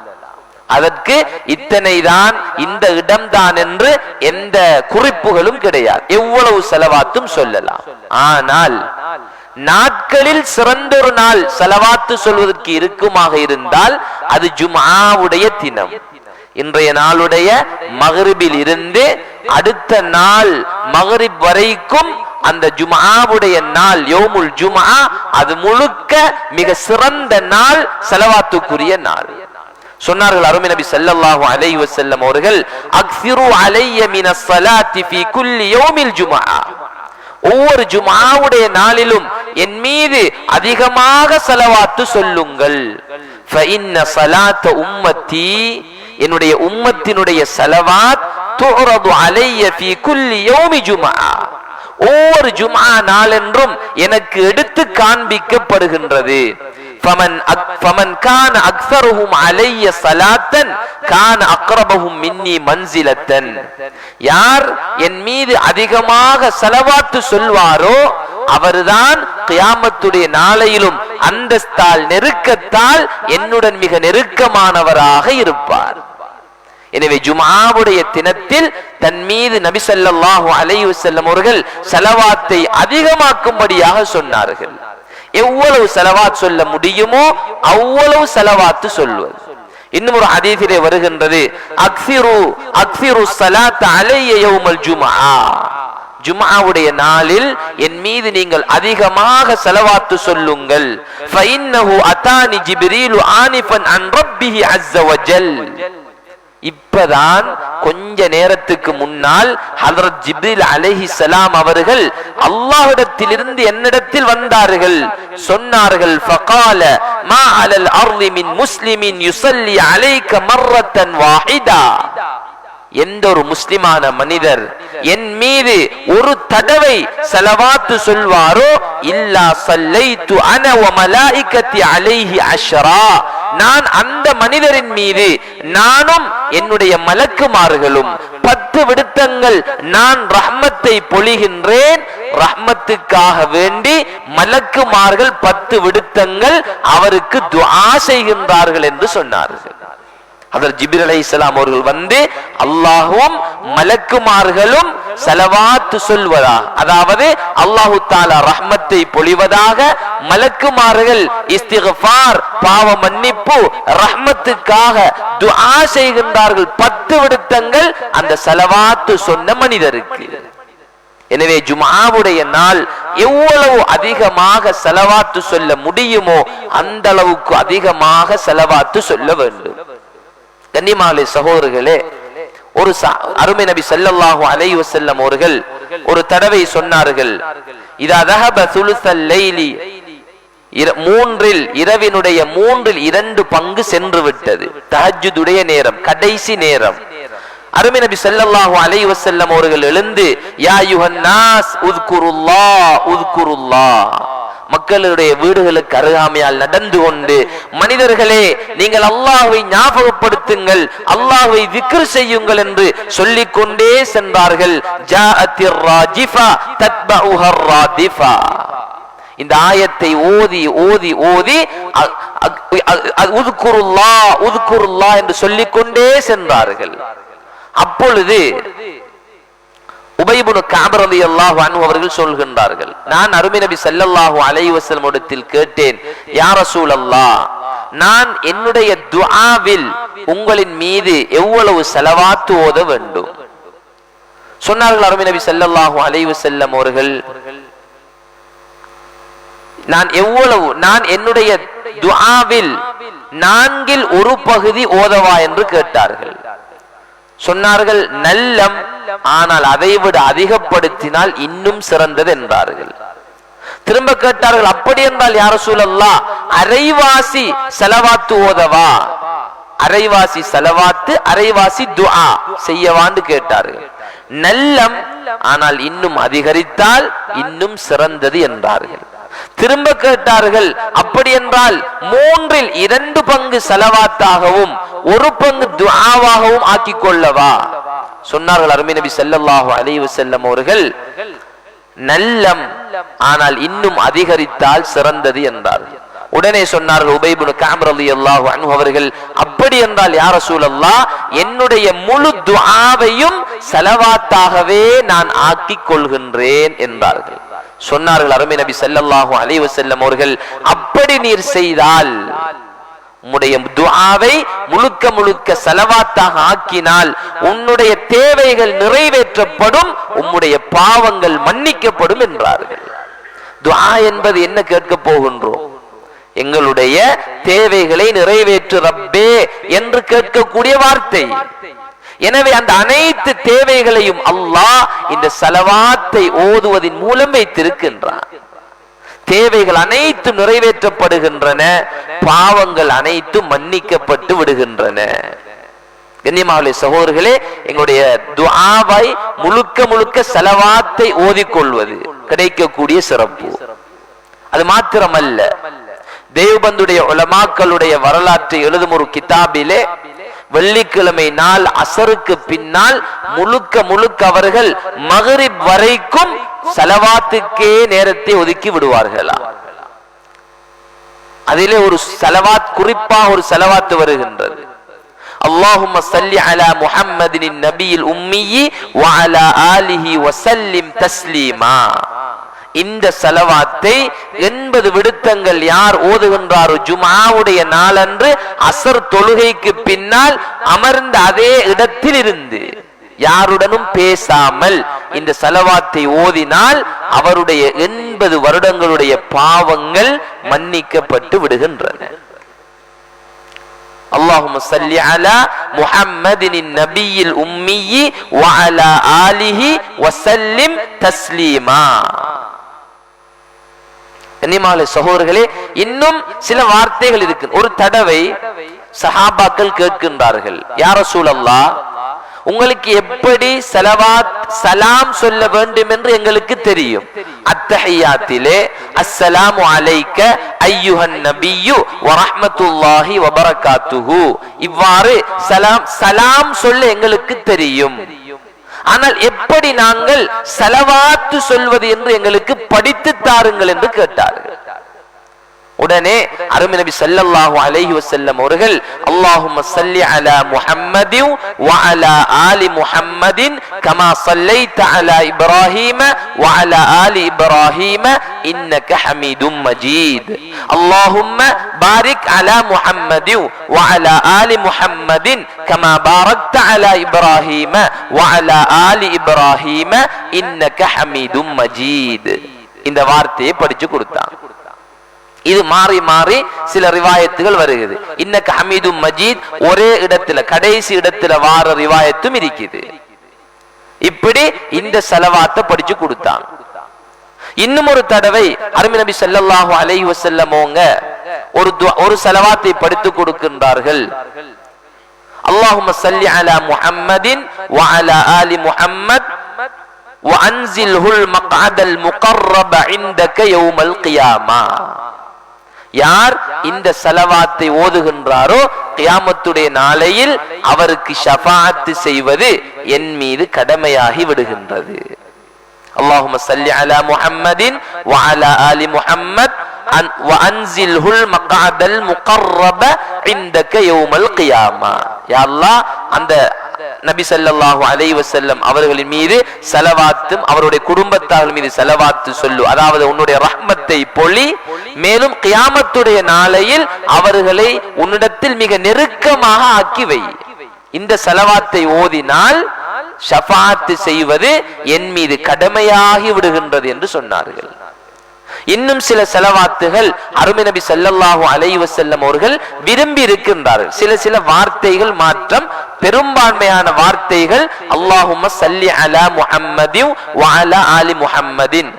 அதற்கு இத்தனைதான், இந்த இடம்தான் என்று எந்த குறிப்புகளும் கிடையாது. எவ்வளவு ஸலவாத்தும் சொல்லலாம். ஆனால் நாட்களில் சிறந்த ஒரு நாள் ஸலவாத்து சொல்வதற்கு இருக்குமாக இருந்தால் அது ஜும்ஆவுடைய தினம். இன்றைய நாளுடைய மக்ரிபில் இருந்து அடுத்த நாள் மக்ரிப் வரைக்கும் அந்த ஜும்ஆவுடைய நாள் யௌமுல் ஜும்ஆ, அது முழுக்க மிக சிறந்த நாள், ஸலவாத்துக்குரிய நாள். சொன்னார்கள் அருமை நபி ஸல்லல்லாஹு அலைஹி வஸல்லம் அவர்கள், அக்ஸிரு அலைய மினஸ் ஸலாத்தி ஃபீ குல்லி யௌமில் ஜும்ஆ, ஒவ்வொரு ஜும்ஆவுடைய நாளிலும் என் மீது அதிகமாக ஸலவாத்து சொல்லுங்கள். ஃபஇன்ன ஸலாத்த உம்மத்தி, என்னுடைய உம்மத்தினுடைய ஸலவாத் துஅரது அலைய ஃபீ குல்லி யௌமி ஜும்ஆ, ஒவ்வொரு ஜும்ஆ நாளென்றும் எனக்கு எடுத்து காண்பிக்கப்படுகின்றது. ஃபமன் கான அக்ஸருஹும் அலைய ஸலாத்தன் கான அக்ரபஹும் மின்னி மன்சிலத்தன், யார் என் மீது அதிகமாக ஸலவாத்து சொல்வாரோ அவர்தான் கியாமத்துடைய நாளையிலும் அந்தஸ்தால் நெருக்கத்தால் என்னுடன் மிக நெருக்கமானவராக இருப்பார். எனவே ஜும்ஆவுடைய தினத்தில் தன் மீது நபி ஸல்லல்லாஹு அலைஹி வஸல்லம் அவர்கள் ஸலவாத்தை அதிகமாக்கும்படியாக சொன்னார்கள். எவ்வளவு ஸலவாத் சொல்ல முடியுமோ அவ்வளவு ஸலவாத்து சொல்வது. இன்னும் ஒரு ஹதீஸிலே வருகின்றது, அக்ஸிரு ஸலாத்த அலைய யௌமல் ஜும்ஆ, ஜும்ஆவுடைய நாளில் என் மீது நீங்கள் அதிகமாக ஸலவாத்து சொல்லுங்கள். ஃபஇன்னஹு அதானி ஜிப்ரீலு ஆனிஃபன் அன் ரப்பிஹி அஸ்ஸ வஜல். இப்பதான் கொஞ்ச நேரத்துக்கு முன்னால் ஹஜ்ரத் ஜிப்ரீல் அலைஹிஸ்ஸலாம் அவர்கள் அல்லாஹ்விடத்திலிருந்து என்னிடத்தில் வந்தார்கள், சொன்னார்கள், ஃபகால மா அலல் அர்தி மின் முஸ்லிமின் யுஸல்லி அலைக மர்ரத்தன் வாஹிதா. எந்த ஒரு முஸ்லிமான மனிதர் என் மீது ஒரு தடவை ஸலவாத்து சொல்வாரோ இல்லா ஸல்லைத்து அன வ மலாயிகத்தி அலைஹி அஷ்ரா, நான் அந்த மனிதரின் மீது நானும் என்னுடைய மலக்குமார்களும் 10 விடுத்தங்கள் நான் ரஹ்மத்தை பொழிகின்றேன். ரஹ்மத்துக்காக வேண்டி மலக்குமார்கள் 10 விடுத்தங்கள் அவருக்கு துஆ செய்கின்றார்கள் என்று சொன்னார்கள். ஹஜ்ரத் ஜிப்ரீல் அலைஹிஸ்ஸலாம் அவர்கள் வந்து அல்லாஹ்வும் மலக்குமார்களும் ஸலவாத் சொல்வதா, அதாவது அல்லாஹ் தஆலா ரஹ்மத்தை பொழிவதாக, மலக்குமார்கள் இஸ்திக்ஃபார் பாவ மன்னிப்பு ரஹ்மத்துக்காக துஆ செய்கின்றார்கள். 10 விடுத்தங்கள் அந்த ஸலவாத் சொன்ன மனிதருக்கு. எனவே ஜும்ஆவுடைய நாள் எவ்வளவு அதிகமாக ஸலவாத் சொல்ல முடியுமோ அந்த அளவுக்கு அதிகமாக ஸலவாத் சொல்ல வேண்டும். கண்ணியமான சகோதரர்களே, ஒரு அருமை நபி ஸல்லல்லாஹு அலைஹி வஸல்லம் அவர்கள் ஒரு தடவை சொன்னார்கள், இதா தஹப சுலுஸல் லைலி, இரவினுடைய 2 பங்கு சென்று விட்டது, தஹஜ்ஜுடைய நேரம், கடைசி நேரம். அருமை நபி ஸல்லல்லாஹு அலைஹி வஸல்லம் அவர்கள் எழுந்து யா அய்யுஹன் நாஸ் உஸ்குருல்லாஹ் உஸ்குருல்லாஹ், மக்களுடைய வீடுகளுக்கு அருகாமையால் நடந்து கொண்டு, மனிதர்களே நீங்கள் அல்லாஹ்வை ஞாபகப்படுத்துங்கள், அல்லாஹ்வை திக்ர் செய்யுங்கள் என்று சொல்லிக் கொண்டே சென்றார்கள். ஜாஅத்திர் ராஜிஃபா தத்பஉஹர் ராதிஃபா. இந்த ஆயத்தை ஓதி ஓதி ஓதி உஸ்குருல்லாஹ் உஸ்குருல்லாஹ் என்று சொல்லிக் கொண்டே சென்றார்கள். அப்பொழுது உபை இப்னு கஅப் ரலியல்லாஹு அன்ஹு அவர்கள் சொல்கின்றார்கள், நான் அருமை நபி ஸல்லல்லாஹு அலைஹி வஸல்லம் இடத்தில் கேட்டேன், யா ரசூலல்லாஹ், நான் என்னுடைய துஆவில் உங்களின் மீது எவ்வளவு ஸலவாத் ஓத வேண்டும்? சொன்னார்கள் அருமை நபி ஸல்லல்லாஹு அலைஹி வஸல்லம் அவர்கள், நான் என்னுடைய துஆவில் 4இல் ஒரு பகுதி ஓதவா என்று கேட்டார்கள். சொன்னார்கள், நல்லம், ஆனால் அதைவிட அதிகப்படுத்தினால் இன்னும் சிறந்தது என்றார்கள். திரும்ப கேட்டார்கள், அப்படி என்றால் யா ரசூலல்லாஹ் அரைவாசி ஸலவாத் ஓதவா? அரைவாசி ஸலவாத் அரைவாசி துஆ செய்யவான்னு கேட்டார்கள். நல்லம், ஆனால் இன்னும் அதிகரித்தால் இன்னும் சிறந்தது என்றார்கள். திரும்ப கேட்டார்கள், அப்படி என்றால் 3இல் 2 பங்கு ஸலவாத்தாகவும் 1 பங்கு துஆவாகவும் ஆக்கிக் கொள்ளவா? சொன்னார்கள் அருமை நபி ஸல்லல்லாஹு அலைஹி வஸல்லம் அவர்கள், நல்லம், ஆனால் இன்னும் அதிகரித்தால் சிறந்தது என்றார்கள். உடனே சொன்னார்கள் உபை இப்னு கஅப் ரலியல்லாஹு அன்ஹு அவர்கள், அப்படி என்றால் யா ரசூலல்லாஹ் என்னுடைய முழு துஆவையும் ஸலவாத்தாகவே நான் ஆக்கிக் கொள்கின்றேன் என்றார்கள். சொன்னார்கள் அருமை நபி ஸல்லல்லாஹு அலைஹி வஸல்லம் அவர்கள், அப்படி நீர் செய்தால், உம்முடைய துஆவை முழுக்க முழுக்க ஸலவாத்தாக ஆக்கினால் உன்னுடைய தேவைகள் நிறைவேற்றப்படும், உம்முடைய பாவங்கள் மன்னிக்கப்படும் என்றார்கள். துஆ என்பது என்ன கேட்க போகின்றோம்? எங்களுடைய தேவைகளை நிறைவேற்று ரப்பே என்று கேட்கக்கூடிய வார்த்தை. எனவே அந்த அனைத்து தேவைகளையும் அல்லாஹ் இந்த ஸலவாத்தை ஓதுவதின் மூலம் வைத்திருக்கின்றான். தேவைகள் அனைத்தும் நிறைவேற்றப்படுகின்றன, பாவங்கள் அனைத்தும் மன்னிக்கப்பட்டு விடுகின்றன. கண்ணியமான சகோதரர்களே, எங்களுடைய துஆவை முழுக்க முழுக்க ஸலவாத்தை ஓதிக்கொள்வது கிடைக்கக்கூடிய சிறப்பு. அது மாத்திரமல்ல, தேவபந்துடைய உலமாக்களுடைய வரலாற்றை எழுதும் ஒரு கிதாபிலே வெள்ளிக்கிழமை நாள் அசருக்கு பின்னால் முழுக்க முழுக்க அவர்கள் மக்ரிப் வரைக்கும் ஸலவாத்துக்கே நேரத்தை ஒதுக்கி விடுவார்களா. அதிலே ஒரு ஸலவாத், குறிப்பாக ஒரு ஸலவாத் வருகின்றது, அல்லாஹும்ம ஸல்லி அலா முஹம்மதின் நபியில் உம்மி வ அலா ஆலிஹி வ ஸல்லிம் தஸ்லீமா. இந்த ஸலவாத்தை 80 விடுத்தங்கள் யார் ஓதுகின்றாரோ ஜும்ஆவுடைய நாளன்று அசர் தொழுகைக்கு பின்னால் அமர்ந்த அதே இடத்தில் இருந்து யாருடனும் பேசாமல் இந்த ஸலவாத்தை ஓதினால் அவருடைய 80 வருடங்களுடைய பாவங்கள் மன்னிக்கப்பட்டு விடுகின்றன. اللهم صل على محمد النبي الأمي وعلى آله وسلم تسليما. கண்ணியமான சகோதரர்களே, இன்னும் சில வார்த்தைகள் இருக்கு. ஒரு தடவை சஹாபாக்கள் கேட்கின்றார்கள், யா ரசூலல்லாஹ், உங்களுக்கு எப்படி ஸலவாத் சலாம் சொல்ல வேண்டும் என்று எங்களுக்கு தெரியும். அத்தஹியாத்திலே அஸ்ஸலாமு அலைக்க அய்யுஹன் நபியு வ ரஹ்மத்துல்லாஹி வ பரகாத்துஹு, இவ்வாறு சலாம் சொல்ல எங்களுக்கு தெரியும். ஆனால் எப்படி நாங்கள் ஸலவாத் சொல்வது என்று எங்களுக்கு படித்து தாருங்கள் என்று கேட்டார்கள். உடனே அருமை நபி ஸல்லல்லாஹு அலைஹி வஸல்லம் அவர்கள் அல்லாஹும்ம ஸல்லி அலா முஹம்மதி வ அலா ஆலி முஹம்மதின் கமா ஸல்லைத அலா இப்ராஹீம வ அலா ஆலி இப்ராஹீம இன்னக ஹமீதும் மஜீத். அல்லாஹும்ம பாரிக் அலா முஹம்மதி வ அலா ஆலி முஹம்மதின் கமா பாரக்த அலா இப்ராஹீம வ அலா ஆலி இப்ராஹீம இன்னக ஹமீதும் மஜீத். இந்த வார்த்தையை படிச்சு கொடுத்தாங்க. இது மாறி மாறி சில ரிவாயத்துகள் வருகிறது. இன்னக ஹமீதும் மஜீத் ஒரே இடத்துல கடைசி இடத்துல வார ரிவாயத்தும் இருக்குது. இப்படி இந்த ஸலவாத்தை படிச்சு கொடுத்தாங்க. இன்னும் ஒரு தடவை அருமை நபி ஸல்லல்லாஹு அலைஹி வஸல்லம் அவங்க ஒரு ஸலவாத்தை படித்து கொடுக்கின்றார்கள். அல்லாஹும்ம ஸல்லி அலா முஹம்மதின் வ அலா ஆலி முஹம்மத் வ அன்ஸில்ஹுல் மக்அதல் முகர்ரப இன்தக யௌமல் கியாமா. யார் இந்த ஸலவாத்தை ஓதுகின்றாரோ கியாமத்துடைய நாளையில் அவருக்கு ஷஃபாஅத் செய்வது என் மீது கடமையாகி விடுகின்றது. அல்லாஹும்ம ஸல்லி அலா முஹம்மதின் வ அலா ஆலி முஹம்மத் வ அன்ஸில்ஹுல் மக்அதல் முகர்ரப இன்தக யௌமல் கியாமா. யா அல்லாஹ், அந்த நபி ஸல்லல்லாஹு அலைஹி வஸல்லம் அவர்களின் மீது ஸலவாத்தும் அவருடைய குடும்பத்தார்கள் மீது ஸலவாத்து சொல்லு, அதாவது உன்னுடைய ரஹ்மத்தை பொழி, மேலும் கியாமத்துடைய நாளையில் அவர்களை உன்னிடத்தில் மிக நெருக்கமாக ஆக்கி வை. இந்த ஸலவாத்தை ஓதினால் ஷஃபாஅத் செய்வது என் மீது கடமையாகி விடுகின்றது என்று சொன்னார்கள். இன்னும் சில ஸலவாத்துகள் அருமை நபி ஸல்லல்லாஹு அலைஹி வஸல்லம் அவர்கள் விரும்பி இருக்கின்றார்கள். சில வார்த்தைகள் மாற்றம், பெரும்பான்மையான வார்த்தைகள் அல்லாஹும்ம ஸல்லி அலா முஹம்மதி வ அலா ஆலி முஹம்மதின்,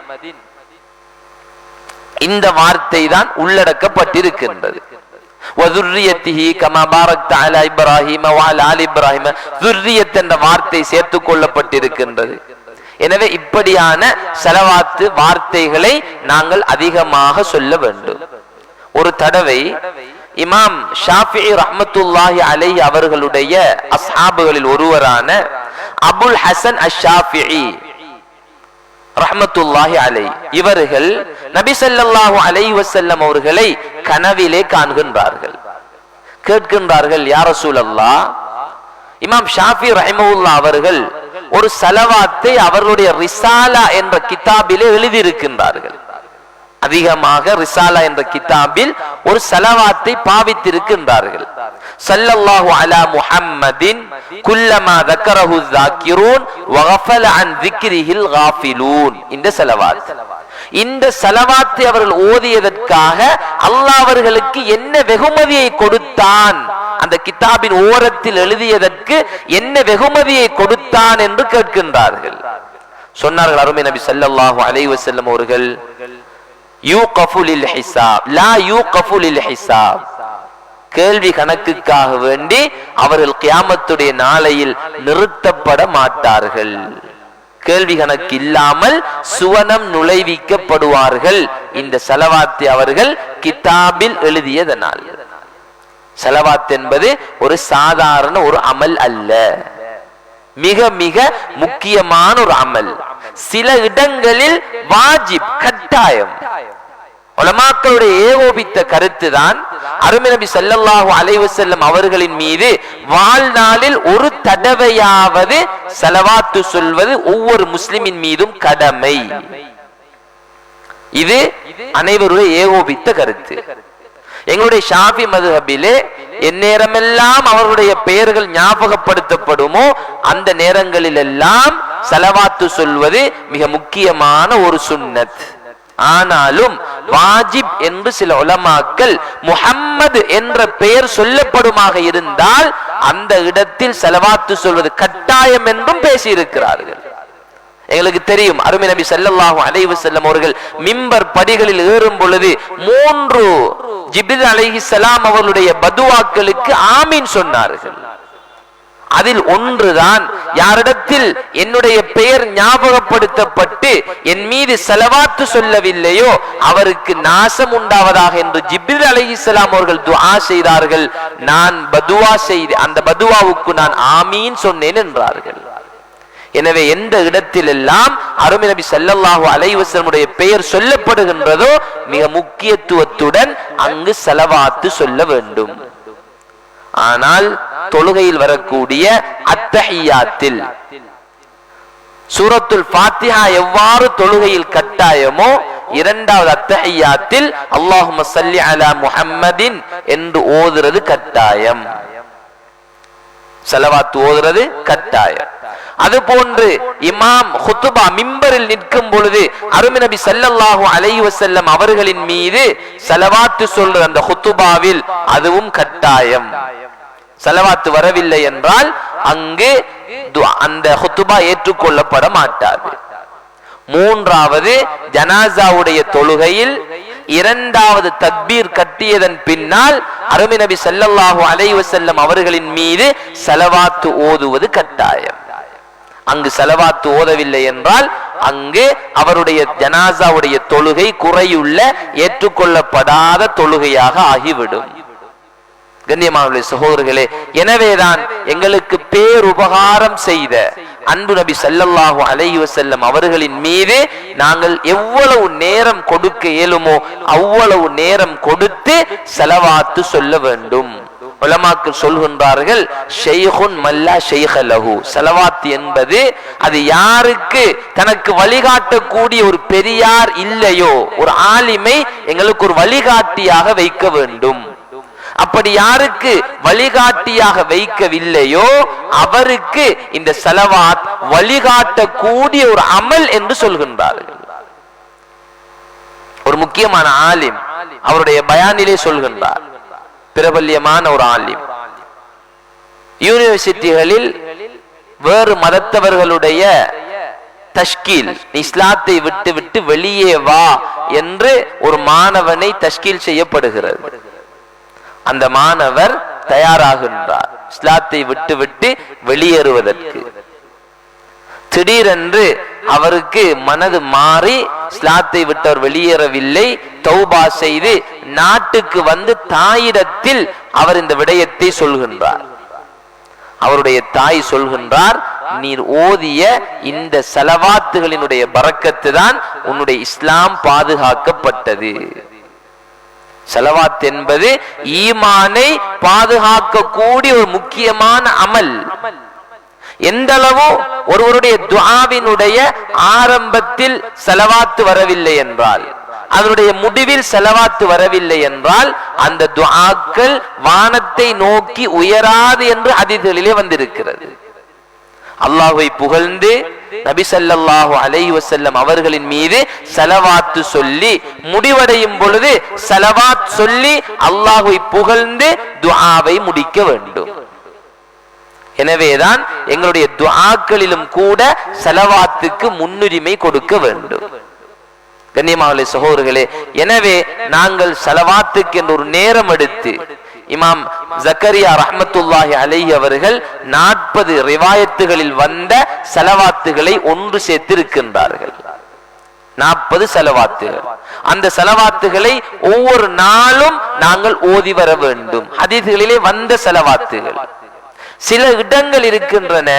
இந்த வார்த்தை தான் உள்ளடக்கப்பட்டிருக்கின்றது. வதுர்ரியத்திஹி கமா பாரக்த அலா இப்ராஹீம வ அலா ஆலி இப்ராஹீம, துர்ரியத் என்ற வார்த்தை சேர்த்துக் கொள்ளப்பட்டிருக்கின்றது. எனவே இப்படியான ஸலவாத்து வார்த்தைகளை நாங்கள் அதிகமாக சொல்ல வேண்டும். ஒரு தடவை இமாம் ஷாஃபிஈ ரஹ்மத்துல்லாஹி அலைஹி அவர்களுடைய அஸ்ஹாபுகளில் ஒருவரான அபுல் ஹசன் அஷ்-ஷாஃபிஈ ரஹ்மத்துல்லாஹி அலைஹி இவர்கள் நபி ஸல்லல்லாஹு அலைஹி வஸல்லம் அவர்களை கனவிலே காண்கின்றார்கள். கேட்கின்றார்கள், யா ரசூலல்லாஹ், இமாம் ஷாஃபி ரஹிமஹுல்லாஹ் அவர்கள் ஒரு ஸலவாத்தை அவருடைய ரிசாலா என்ற கிதாபிலே எழுதியிருக்கின்றார்கள். அதிகமாக ரிசாலா என்ற கிதாபில் ஒரு ஸலவாத்தை பாவித்திருக்கின்றார்கள். ஸல்லல்லாஹு அலா முஹம்மதின் குல்லமா ذكرஹு الذاكرون وغفل عن ذكره الغافلون. இந்த ஸலவாத், இந்த ஸலவாத்தை அவர்கள் ஓதியதற்காக அல்லாஹ் அவர்களுக்கு என்ன வெகுமதியை கொடுத்தான், அந்த கிதாபின் ஓரத்தில் எழுதியதற்கு என்ன வெகுமதியை கொடுத்தான் என்று கேட்கின்றார்கள். சொன்னார்கள் அருமை நபி ஸல்லல்லாஹு அலைஹி வஸல்லம் அவர்கள், யூகஃபு லில் ஹிசாப் லா யூகஃபு லில் ஹிசாப், கேள்வி கணக்குக்காக வேண்டி அவர்கள் கியாமத்துடைய நாளையில் நிறுத்தப்பட மாட்டார்கள். கேள்வி கணக்கு இல்லாமல் சுவனம் நுழைவிக்கப்படுவார்கள். இந்த ஸலவாத்தை அவர்கள் கிதாபில் எழுதியதனால். ஸலவாத் என்பது ஒரு சாதாரண ஒரு அமல் அல்ல, மிக மிக முக்கியமான ஒரு அமல். சில இடங்களில் வாஜிப், கட்டாயம். உலமாக்களுடைய ஏகோபித்த கருத்துதான் அருமை நபி ஸல்லல்லாஹு அலைஹி வஸல்லம் அவர்களின் மீது வாழ்நாளில் ஒரு தடவையாவது ஸலவாத்து சொல்வது ஒவ்வொரு முஸ்லிமின் மீதும் கடமை. இது அனைவருடைய ஏகோபித்த கருத்து. எங்களுடைய ஷாஃபி மதுஹபிலே எந்நேரமெல்லாம் அவருடைய பெயர்கள் ஞாபகப்படுத்தப்படுமோ அந்த நேரங்களில் எல்லாம் ஸலவாத்து சொல்வது மிக முக்கியமான ஒரு சுன்னத். ஆனாலும் வாஜிப் என்று சில உலமாக்கள் முஹம்மது என்ற பெயர் சொல்லப்படுமாக இருந்தால் அந்த இடத்தில் ஸலவாத்து சொல்வது கட்டாயம் என்றும் பேசியிருக்கிறார்கள். எங்களுக்கு தெரியும், அருமை நபி ஸல்லல்லாஹு அலைஹி வஸல்லம் அவர்கள் மிம்பர் படிகளில் ஏறும் பொழுது 3 ஜிப்ரீல் அலைஹிஸ்ஸலாம் அவர்களுடைய பதுவாக்களுக்கு ஆமீன் சொன்னார்கள். அதில் ஒன்றுதான், யாரிடத்தில் என்னுடைய பெயர் ஞாபகப்படுத்தப்பட்டு என் மீது ஸலவாத்து சொல்லவில்லையோ அவருக்கு நாசம் உண்டாவதாக என்று ஜிப்ரீல் அலைஹிஸ்ஸலாம் அவர்கள் துஆ செய்தார்கள். நான் பதுவா செய்து அந்த பதுவாவுக்கு நான் ஆமீன் சொன்னேன் என்றார்கள். எனவே எந்த இடத்திலெல்லாம் அருமை நபி ஸல்லல்லாஹு அலைஹி வஸல்லமுடைய பெயர் சொல்லப்படுகின்றதோ மிக முக்கியத்துவத்துடன் அங்கு ஸலவாத்து சொல்ல வேண்டும். ஆனால் தொழுகையில் வரக்கூடிய அத்தஹியாத்தில் சூரத்துல் ஃபாத்திஹா எவ்வாறு தொழுகையில் கட்டாயமோ இரண்டாவது அத்தஹியாத்தில் அல்லாஹும்ம ஸல்லி அலா முஹம்மதின் என்று ஓதுறது கட்டாயம், ஸலவாத் ஓதுறது கட்டாயம். அதுபோன்று இமாம் குத்துபா மிம்பரில் நிற்கும் பொழுது அருமை நபி ஸல்லல்லாஹு அலைஹி வஸல்லம் அவர்களின் மீது ஸலவாத்து சொல்ற அந்த குத்துபாவில் அதுவும் கட்டாயம். ஸலவாத்து வரவில்லை என்றால் அங்கு அந்த குத்துபா ஏற்றுக்கொள்ளப்பட மாட்டாது. மூன்றாவது, ஜனாசாவுடைய தொழுகையில் இரண்டாவது தக்பீர் கட்டியதன் பின்னால் அருமை நபி ஸல்லல்லாஹு அலைஹி வஸல்லம் அவர்களின் மீது ஸலவாத்து ஓதுவது கட்டாயம். அங்கு ஸலவாத்து ஓதவில்லை என்றால் அங்கு அவருடைய ஜனாசாவுடைய தொழுகை குறையுள்ள ஏற்றுக்கொள்ளப்படாத தொழுகையாக ஆகிவிடும். கண்ணியமான சகோதரர்களே, எனவேதான் எங்களுக்கு பேருபகாரம் செய்த அன்பு நபி ஸல்லல்லாஹு அலைஹி வஸல்லம் அவர்களின் மீது நாங்கள் எவ்வளவு நேரம் கொடுக்க இயலுமோ அவ்வளவு நேரம் கொடுத்து ஸலவாத்து சொல்ல வேண்டும். உலமாக்கள் சொல்கின்றார்கள், ஷைஹுன் மல்லா ஷைஹ லஹு, ஸலவாத் என்பது அது யாருக்கு தனக்கு வழிகாட்டக்கூடிய ஒரு பெரியார் இல்லையோ ஒரு ஆலிமை எங்களுக்கு ஒரு வழிகாட்டியாக வைக்க வேண்டும். அப்படி யாருக்கு வழிகாட்டியாக வைக்கவில்லையோ அவருக்கு இந்த ஸலவாத் வழிகாட்டக்கூடிய ஒரு அமல் என்று சொல்கின்றார்கள். ஒரு முக்கியமான ஆலிம் அவருடைய பயானிலே சொல்கின்றார், பிரபல்யமான ஒரு ஆலிம், யூனிவர்சிட்டிகளில் வேறு மதத்தவர்களுடைய தஷ்கீல், இஸ்லாத்தை விட்டு விட்டு வெளியே வா என்று ஒரு மாணவனை தஷ்கீல் செய்யப்படுகிறது. அந்த மாணவர் தயாராகின்றார் இஸ்லாத்தை விட்டு விட்டு வெளியேறுவதற்கு. திடீரென்று அவருக்கு மனது மாறி இஸ்லாத்தை விட்டு அவர் வெளியேறவில்லை, தௌபா செய்து நாட்டுக்கு வந்து தாயிடத்தில் அவர் இந்த விடயத்தை சொல்கின்றார். அவருடைய தாய் சொல்கின்றார், நீர் ஓதிய இந்த ஸலவாத்துகளினுடைய பரக்கத்து தான் உன்னுடைய இஸ்லாம் பாதுகாக்கப்பட்டது. ஸலவாத் என்பது ஈமானை பாதுகாக்கக்கூடிய ஒரு முக்கியமான அமல். எந்த அளவு ஒருவருடைய துஆவினுடைய ஆரம்பத்தில் ஸலவாத்து வரவில்லை என்றால், அதனுடைய முடிவில் ஸலவாத்து வரவில்லை என்றால் அந்த துஆக்கள் வானத்தை நோக்கி உயராது என்று ஹதீஸ்களிலே வந்திருக்கிறது. அல்லாஹ்வை புகழ்ந்து நபி ஸல்லல்லாஹு அலைஹி வஸல்லம் அவர்களின் மீது ஸலவாத்து சொல்லி முடிவடையும் பொழுது ஸலவாத் சொல்லி அல்லாஹ்வை புகழ்ந்து துஆவை முடிக்க வேண்டும். எனவேதான் எங்களுடைய துஆக்களிலும் கூட ஸலவாத்துக்கு முன்னுரிமை கொடுக்க வேண்டும். கண்ணியமான சகோதரர்களே, எனவே நாங்கள் ஸலவாத்துக்கு என்று ஒரு நேரம் எடுத்து இமாம் ஜக்கரியா ரஹ்மத்துல்லாஹி அலைஹி அவர்கள் 40 ரிவாயத்துகளில் வந்த ஸலவாத்துகளை ஒன்று சேர்த்திருக்கின்றார்கள். 40 ஸலவாத்துகள். அந்த ஸலவாத்துகளை ஒவ்வொரு நாளும் நாங்கள் ஓதி வர வேண்டும். ஹதீஸ்களிலே வந்த ஸலவாத்துகள் சில இடங்கள் இருக்கின்றன,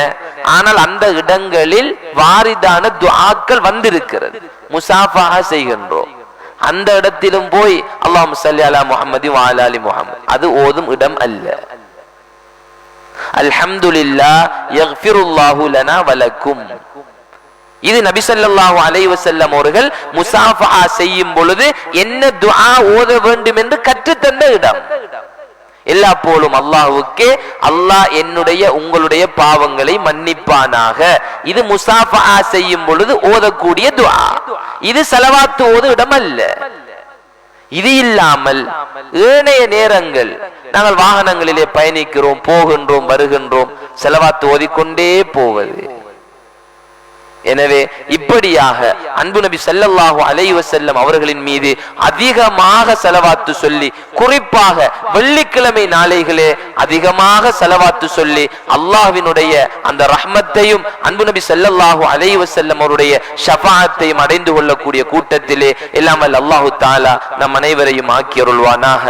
ஆனால் அந்த இடங்களில் வாரிதான துஆக்கள் வந்திருக்கிறது. முசாஃபஹா செய்கின்றோம், அந்த இடத்திலும் போய் அல்லாஹும்ம ஸல்லி அலா முஹம்மதி வ அலா ஆலி முஹம்மத் அது ஓதும் இடம் அல்ல. அல்ஹம்துலில்லாஹ் யக்ஃபிருல்லாஹு லனா வ லக்கும், இது நபி ஸல்லல்லாஹு அலைஹி வஸல்லம் அவர்கள் முஸாஃபஹா செய்யும் பொழுது என்ன துஆ ஓத வேண்டும் என்று கற்றுத்தந்த இடம். எல்லா போலும் அல்லாஹ்வுக்கே அல்லாஹ் என்னுடைய உங்களுடைய பாவங்களை மன்னிப்பானாக. இது முஸாஃபஹா செய்யும் பொழுது ஓதக்கூடிய துஆ. இது ஸலவாத் ஓது இடம் அல்ல. இது இல்லாமல் ஏனைய நேரங்கள் நாங்கள் வாகனங்களிலே பயணிக்கிறோம், போகின்றோம், வருகின்றோம், ஸலவாத் ஓதிக்கொண்டே போவது. எனவே இப்படியாக அன்பு நபி ஸல்லல்லாஹு அலைஹி வஸல்லம் அவர்களின் மீது அதிகமாக ஸலவாத்து சொல்லி, குறிப்பாக வெள்ளிக்கிழமை நாளைகளே அதிகமாக ஸலவாத்து சொல்லி அல்லாஹ்வினுடைய அந்த ரஹ்மத்தையும் அன்பு நபி ஸல்லல்லாஹு அலைஹி வஸல்லம் அவருடைய ஷஃபாஅத்தையும் அடைந்து கொள்ளக்கூடிய கூட்டத்திலே எல்லாம் அல்லாஹ் தஆலா நம் அனைவரையும் ஆக்கியருள்வானாக.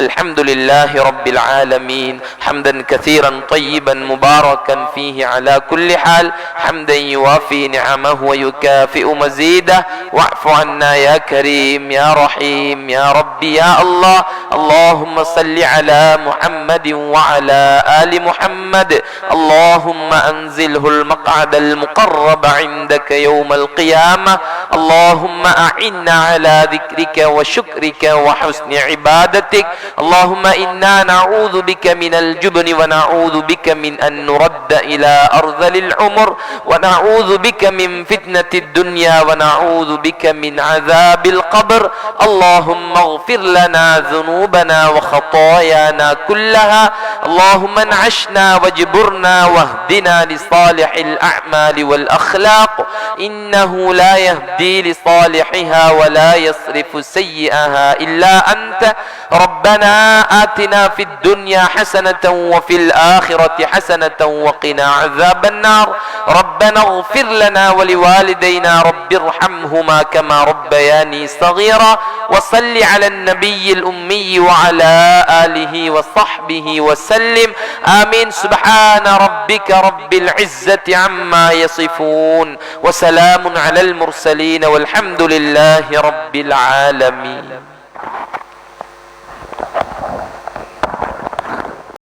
அல்ஹம்துலில்லாஹி ரப்பில் ஆலமீன் ஹம்தன் கஸீரன் طيبன் முபாரக்கன் ஃபீஹி அலா குல்லி ஹால் ஹம்தன் யுவாஃபி نعمه ويكافئ مزيده واعف عنا يا كريم يا رحيم يا ربي يا الله. اللهم صل على محمد وعلى آل محمد. اللهم أنزله المقعد المقرب عندك يوم القيامة. اللهم أعنا على ذكرك وشكرك وحسن عبادتك. اللهم إنا نعوذ بك من الجبن ونعوذ بك من أن نرد إلى أرذل العمر ونعوذ بك من فتنة الدنيا ونعوذ بك من عذاب القبر. اللهم اغفر لنا ذنوبنا وخطايانا كلها. اللهم انعشنا واجبرنا واهدنا لصالح الأعمال والأخلاق. إنه لا يهدي لصالحها ولا يصرف سيئها إلا أنت. ربنا آتنا في الدنيا حسنة وفي الآخرة حسنة وقنا عذاب النار. ربنا اغفر لنا ولوالدينا رب ارحمهما كما ربياني صغيرا. وصل على النبي الأمي وعلى آله وصحبه وسلم. آمين. سبحان ربك رب العزة عما يصفون وسلام على المرسلين والحمد لله رب العالمين.